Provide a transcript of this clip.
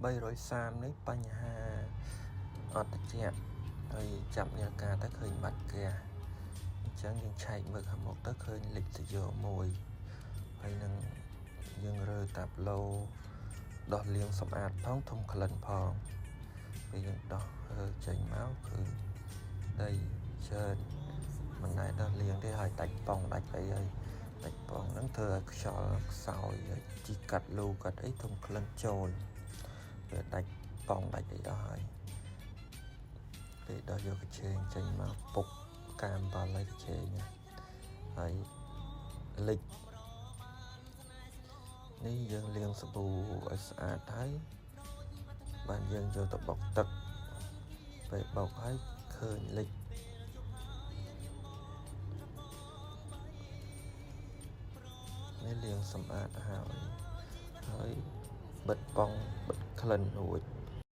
330នេះបញ្ហាអត់ត្រជាក់ហើយចាប់នាឡិកាទៅឃើញបាត់ហ្គាសអញ្ចឹងយើងឆែកមើលខាងមុខទៅឃើញលេខទៅយកមួយហើយនឹងយើងរើតាប់ឡូដោះលាងសម្អាតផងធំក្លិនផងពេលយើងដោះចេញមកគឺដីច្រើនមិនដែលដោះលាងទេហើយដាច់ប៉ងដាច់អីហើយដាច់ប៉ងហ្នឹងធ្វើឲ្យខ្យល់ខ្សោយជីកាត់លូកាត់អីធំក្លិនចូលពេលដាច់ប៉ងដាច់អីអស់ហើយពេលដោះយកកញ្ឆេងចេញមកពុកកាមបាល់ហើយកញ្ឆេងហើយលិចនេះយើងលាងសាប៊ូឲ្យស្អាតហើយបានយើងយកទៅបុកទឹកពេលបុកហើយឃើញលិចនេះលាងសម្អាតហើយបិទប៉ងបិទក្លិនរួច